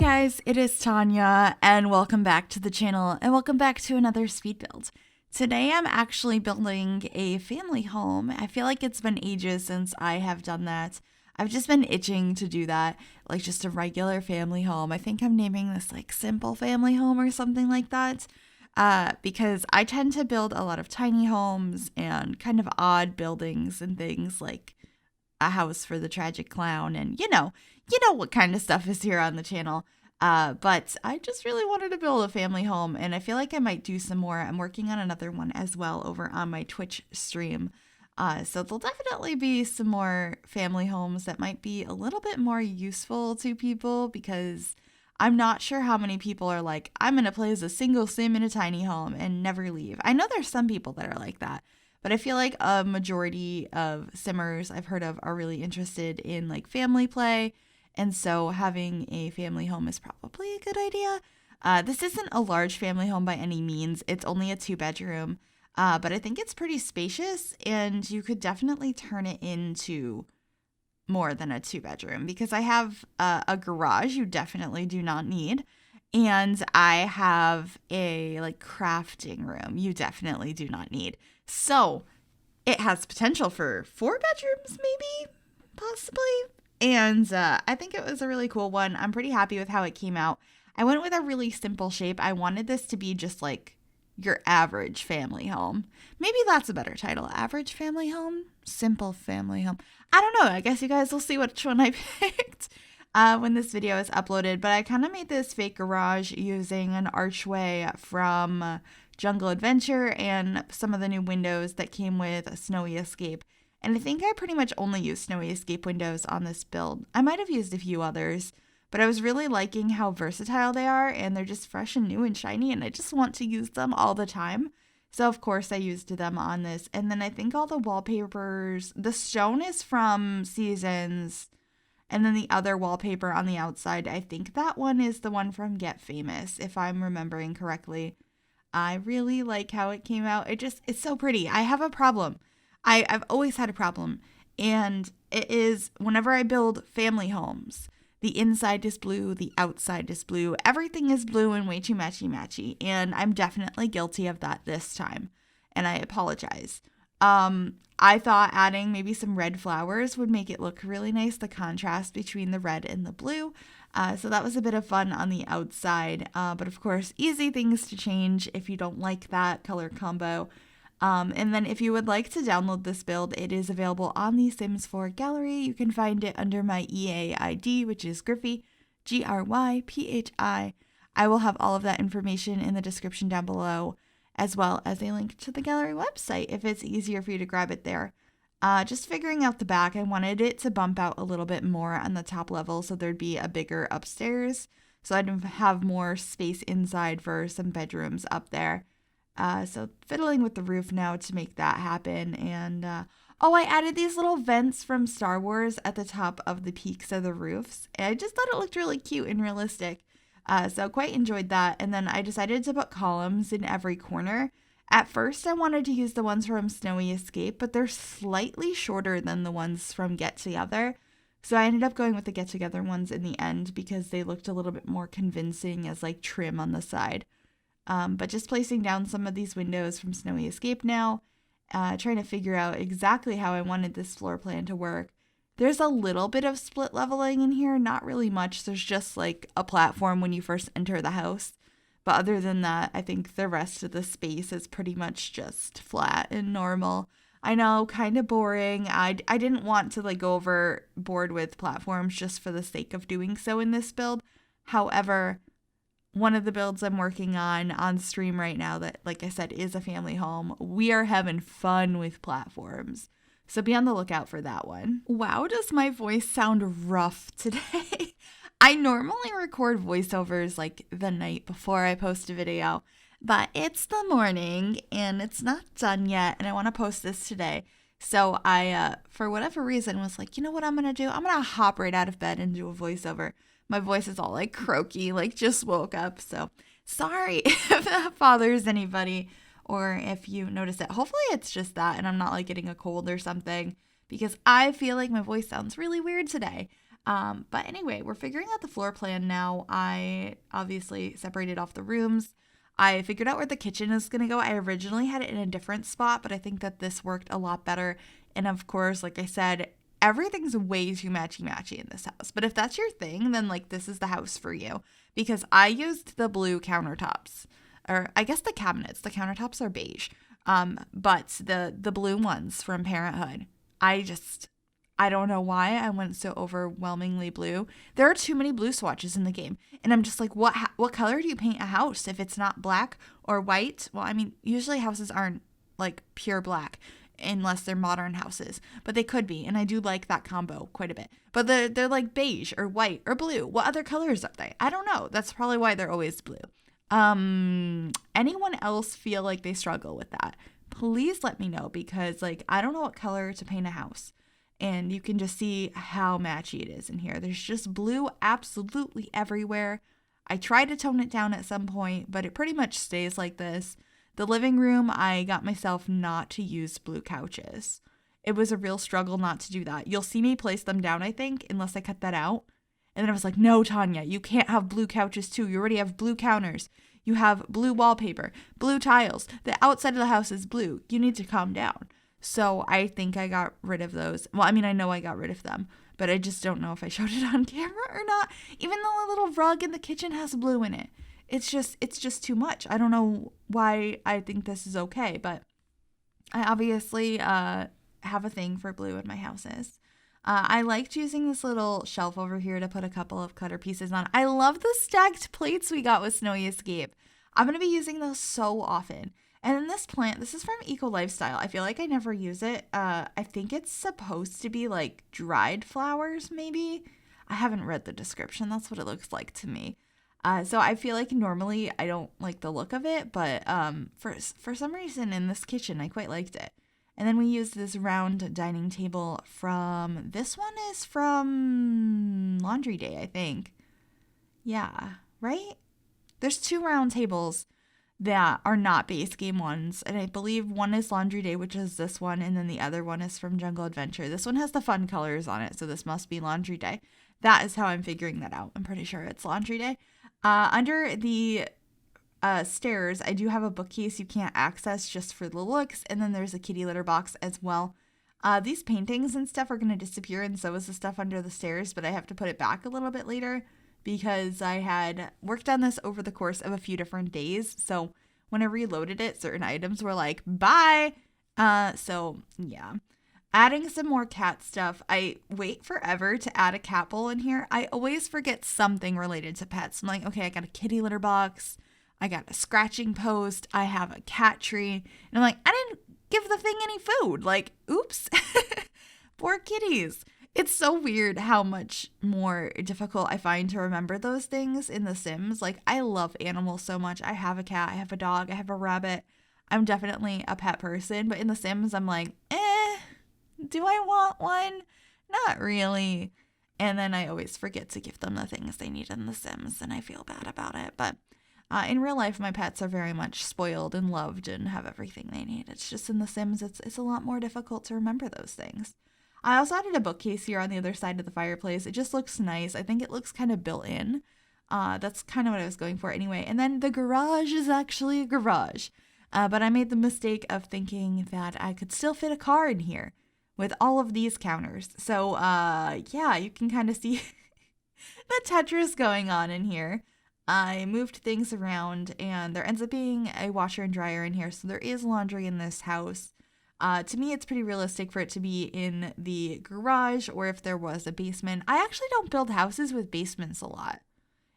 guys, it is Tanya, and welcome back to the channel, and welcome back to another speed build. Today I'm actually building a family home. I feel like it's been ages since I have done that. I've just been itching to do that, like just a regular family home. I think I'm naming this like simple family home or something like that, because I tend to build a lot of tiny homes and kind of odd buildings and things like a house for the tragic clown, and you know what kind of stuff is here on the channel. But I just really wanted to build a family home, and I feel like I might do some more. I'm working on another one as well over on my Twitch stream. So there'll definitely be some more family homes that might be a little bit more useful to people, because I'm not sure how many people are like, I'm going to play as a single sim in a tiny home and never leave. I know there's some people that are like that, but I feel like a majority of simmers I've heard of are really interested in like family play. And so having a family home is probably a good idea. This isn't a large family home by any means. It's only a 2-bedroom, but I think it's pretty spacious, and you could definitely turn it into more than a 2-bedroom, because I have a garage you definitely do not need. And I have a like crafting room you definitely do not need. So it has potential for 4 bedrooms, maybe, possibly. And I think it was a really cool one. I'm pretty happy with how it came out. I went with a really simple shape. I wanted this to be just like your average family home. Maybe that's a better title. Average family home? Simple family home. I don't know. I guess you guys will see which one I picked when this video is uploaded. But I kind of made this fake garage using an archway from Jungle Adventure and some of the new windows that came with Snowy Escape. And I think I pretty much only used Snowy Escape windows on this build. I might have used a few others, but I was really liking how versatile they are, and they're just fresh and new and shiny, and I just want to use them all the time. So of course I used them on this. And then I think all the wallpapers, the stone is from Seasons, and then the other wallpaper on the outside, I think that one is the one from Get Famous, if I'm remembering correctly. I really like how it came out. It's so pretty. I have a problem. I've always had a problem, and it is whenever I build family homes, the inside is blue, the outside is blue, everything is blue and way too matchy, and I'm definitely guilty of that this time, and I apologize. I thought adding maybe some red flowers would make it look really nice, the contrast between the red and the blue, so that was a bit of fun on the outside, but of course, easy things to change if you don't like that color combo. And then if you would like to download this build, it is available on the Sims 4 gallery. You can find it under my EA ID, which is Gryphi, Gryphi. I will have all of that information in the description down below, as well as a link to the gallery website if it's easier for you to grab it there. Just figuring out the back, I wanted it to bump out a little bit more on the top level so there'd be a bigger upstairs, so I'd have more space inside for some bedrooms up there. So fiddling with the roof now to make that happen. And, I added these little vents from Star Wars at the top of the peaks of the roofs. And I just thought it looked really cute and realistic. So quite enjoyed that. And then I decided to put columns in every corner. At first, I wanted to use the ones from Snowy Escape, but they're slightly shorter than the ones from Get Together. So I ended up going with the Get Together ones in the end because they looked a little bit more convincing as like trim on the side. But just placing down some of these windows from Snowy Escape now, trying to figure out exactly how I wanted this floor plan to work. There's a little bit of split leveling in here, not really much. There's just like a platform when you first enter the house. But other than that, I think the rest of the space is pretty much just flat and normal. I know, kind of boring. I didn't want to like go overboard with platforms just for the sake of doing so in this build. However, one of the builds I'm working on stream right now that, like I said, is a family home, we are having fun with platforms. So be on the lookout for that one. Wow, does my voice sound rough today? I normally record voiceovers like the night before I post a video, but it's the morning and it's not done yet, and I want to post this today. So I, for whatever reason, was like, you know what I'm going to do? I'm going to hop right out of bed and do a voiceover. My voice is all like croaky, like just woke up. So sorry if that bothers anybody or if you notice it. Hopefully it's just that and I'm not like getting a cold or something, because I feel like my voice sounds really weird today. But anyway, we're figuring out the floor plan now. I obviously separated off the rooms. I figured out where the kitchen is going to go. I originally had it in a different spot, but I think that this worked a lot better. And of course, like I said, everything's way too matchy-matchy in this house. But if that's your thing, then like this is the house for you. Because I used the blue countertops. Or I guess the cabinets. The countertops are beige. But the blue ones from Parenthood, I don't know why I went so overwhelmingly blue. There are too many blue swatches in the game. And I'm just like, what color do you paint a house if it's not black or white? Well, I mean, usually houses aren't like pure black unless they're modern houses. But they could be. And I do like that combo quite a bit. But they're like beige or white or blue. What other colors are they? I don't know. That's probably why they're always blue. Anyone else feel like they struggle with that? Please let me know, because like I don't know what color to paint a house. And you can just see how matchy it is in here. There's just blue absolutely everywhere. I tried to tone it down at some point, but it pretty much stays like this. The living room, I got myself not to use blue couches. It was a real struggle not to do that. You'll see me place them down, I think, unless I cut that out. And then I was like, no, Tanya, you can't have blue couches too. You already have blue counters. You have blue wallpaper, blue tiles. The outside of the house is blue. You need to calm down. So I think I got rid of those. Well, I mean, I know I got rid of them, but I just don't know if I showed it on camera or not. Even though a little rug in the kitchen has blue in it. It's just too much. I don't know why I think this is okay, but I obviously have a thing for blue in my houses. I liked using this little shelf over here to put a couple of cutter pieces on. I love the stacked plates we got with Snowy Escape. I'm going to be using those so often. And then this plant, this is from Eco Lifestyle. I feel like I never use it. I think it's supposed to be like dried flowers, maybe. I haven't read the description. That's what it looks like to me. So I feel like normally I don't like the look of it, but for some reason in this kitchen, I quite liked it. And then we used this round dining table this one is from Laundry Day, I think. Yeah, right? There's 2 round tables that are not base game ones, and I believe one is Laundry Day, which is this one, and then the other one is from Jungle Adventure. This one has the fun colors on it, so this must be Laundry Day. That is how I'm figuring that out. I'm pretty sure it's Laundry Day. Under the stairs, I do have a bookcase you can't access just for the looks, and then there's a kitty litter box as well. These paintings and stuff are going to disappear, and so is the stuff under the stairs, but I have to put it back a little bit later, because I had worked on this over the course of a few different days. So when I reloaded it, certain items were like, bye. So yeah, adding some more cat stuff. I wait forever to add a cat bowl in here. I always forget something related to pets. I'm like, okay, I got a kitty litter box. I got a scratching post. I have a cat tree. And I'm like, I didn't give the thing any food. Like, oops. Poor kitties. It's so weird how much more difficult I find to remember those things in The Sims. Like, I love animals so much. I have a cat, I have a dog, I have a rabbit. I'm definitely a pet person. But in The Sims, I'm like, do I want one? Not really. And then I always forget to give them the things they need in The Sims, and I feel bad about it. But in real life, my pets are very much spoiled and loved and have everything they need. It's just in The Sims, it's a lot more difficult to remember those things. I also added a bookcase here on the other side of the fireplace. It just looks nice. I think it looks kind of built in. That's kind of what I was going for anyway. And then the garage is actually a garage. But I made the mistake of thinking that I could still fit a car in here with all of these counters. So, yeah, you can kind of see the Tetris going on in here. I moved things around, and there ends up being a washer and dryer in here. So there is laundry in this house. To me, it's pretty realistic for it to be in the garage, or if there was a basement. I actually don't build houses with basements a lot.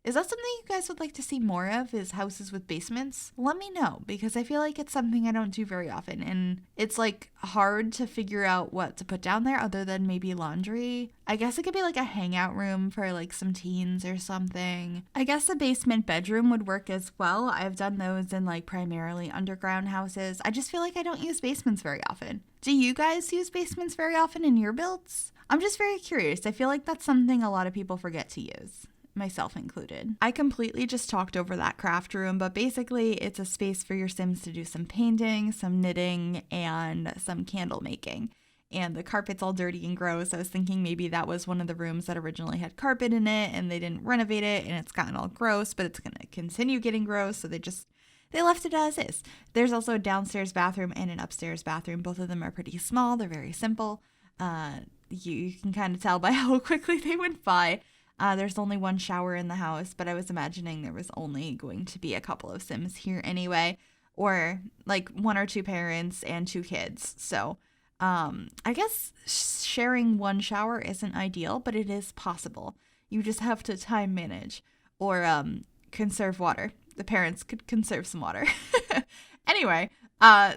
Is that something you guys would like to see more of, is houses with basements? Let me know, because I feel like it's something I don't do very often, and it's like hard to figure out what to put down there other than maybe laundry. I guess it could be like a hangout room for like some teens or something. I guess a basement bedroom would work as well. I've done those in like primarily underground houses. I just feel like I don't use basements very often. Do you guys use basements very often in your builds? I'm just very curious. I feel like that's something a lot of people forget to use, myself included. I completely just talked over that craft room, but basically it's a space for your Sims to do some painting, some knitting, and some candle making. and the carpet's all dirty and gross. I was thinking maybe that was one of the rooms that originally had carpet in it and they didn't renovate it and it's gotten all gross, but it's going to continue getting gross. So they left it as is. There's also a downstairs bathroom and an upstairs bathroom. Both of them are pretty small. They're very simple. You can kind of tell by how quickly they went by. There's only one shower in the house, but I was imagining there was only going to be a couple of Sims here anyway, or like 1 or 2 parents and 2 kids. So I guess sharing one shower isn't ideal, but it is possible. You just have to time manage or conserve water. The parents could conserve some water. Anyway,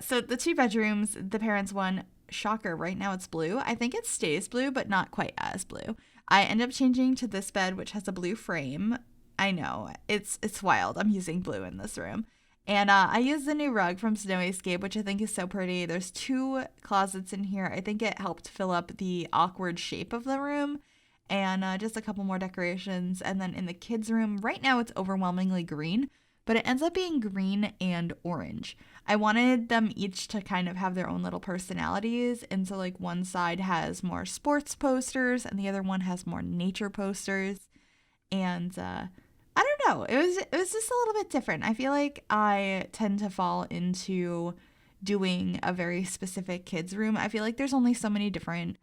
so the 2 bedrooms, the parents' one, shocker, right now it's blue. I think it stays blue, but not quite as blue. I end up changing to this bed, which has a blue frame. I know, it's wild. I'm using blue in this room. And I used the new rug from Snowyscape, which I think is so pretty. There's 2 closets in here. I think it helped fill up the awkward shape of the room. And just a couple more decorations. And then in the kids' room, right now it's overwhelmingly green, but it ends up being green and orange. I wanted them each to kind of have their own little personalities. And so like one side has more sports posters and the other one has more nature posters. And I don't know. It was just a little bit different. I feel like I tend to fall into doing a very specific kids room. I feel like there's only so many different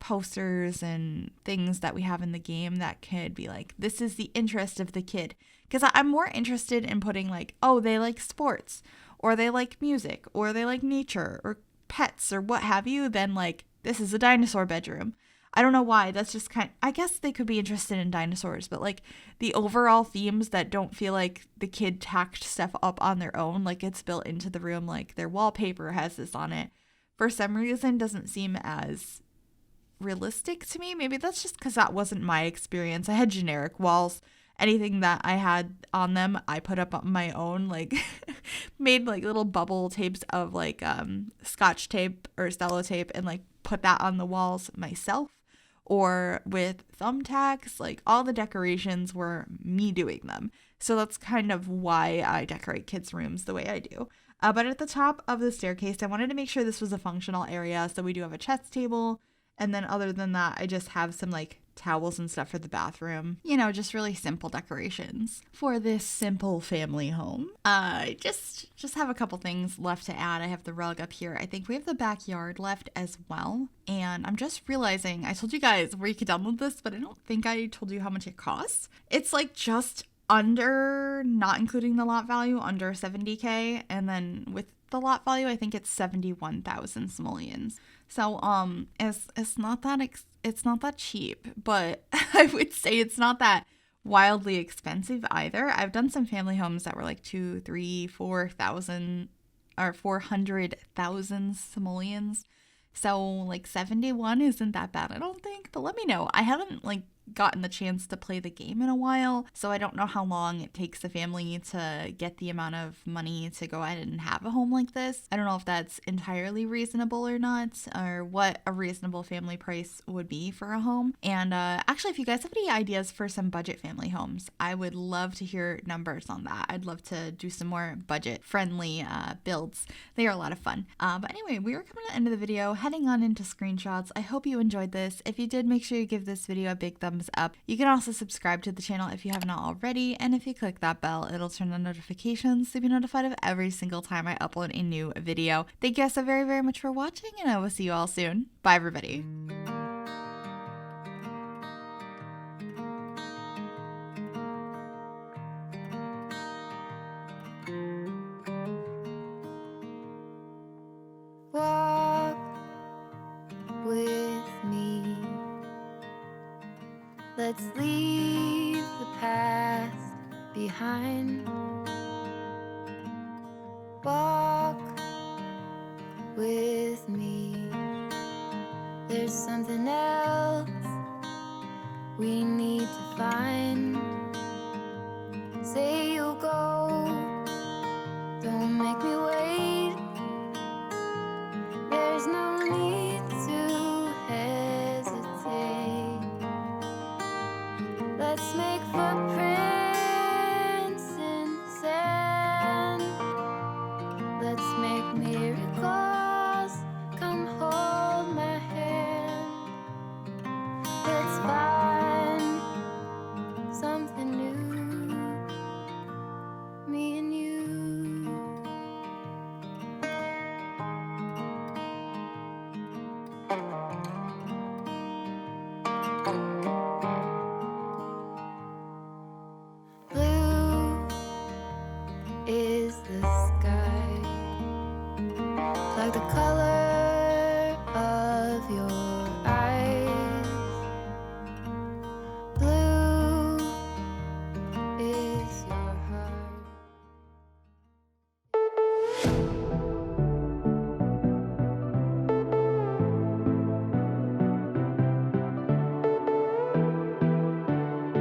posters and things that we have in the game that could be like, this is the interest of the kid. Because I'm more interested in putting like, oh, they like sports, or they like music, or they like nature, or pets, or what have you, than like, this is a dinosaur bedroom. I don't know why. That's just I guess they could be interested in dinosaurs, but like the overall themes that don't feel like the kid tacked stuff up on their own, like it's built into the room, like their wallpaper has this on it, for some reason doesn't seem as realistic to me. Maybe that's just because that wasn't my experience. I had generic walls. Anything that I had on them, I put up on my own, like made like little bubble tapes of like scotch tape or sellotape and like put that on the walls myself, or with thumbtacks. Like all the decorations were me doing them. So that's kind of why I decorate kids' rooms the way I do. But at the top of the staircase, I wanted to make sure this was a functional area. So we do have a chess table. And then other than that, I just have some like towels and stuff for the bathroom. You know, just really simple decorations for this simple family home. Just have a couple things left to add. I have the rug up here. I think we have the backyard left as well. And I'm just realizing, I told you guys where you could download this, but I don't think I told you how much it costs. It's like just under, not including the lot value, under 70K. And then with the lot value, I think it's 71,000 simoleons. So it's not that cheap, but I would say it's not that wildly expensive either. I've done some family homes that were like 2, 3, 4,000 or 400,000 simoleons. So like 71 isn't that bad, I don't think. But let me know. I haven't like gotten the chance to play the game in a while, so I don't know how long it takes the family to get the amount of money to go ahead and have a home like this. I don't know if that's entirely reasonable or not, or what a reasonable family price would be for a home. And actually, if you guys have any ideas for some budget family homes, I would love to hear numbers on that. I'd love to do some more budget friendly builds. They are a lot of fun. But anyway, we are coming to the end of the video, heading on into screenshots. I hope you enjoyed this. If you did, make sure you give this video a big thumbs up. You can also subscribe to the channel if you have not already, and if you click that bell, it'll turn on notifications to be notified of every single time I upload a new video. Thank you guys so very, very much for watching, and I will see you all soon. Bye, everybody. Walk with me. Let's leave the past behind. Walk with me. There's something else we need to find. Say you'll go, don't make me wait. There's no need to hesitate. Let's make footprints in the sand. Let's make miracles. Come hold my hand. the sky. Like the color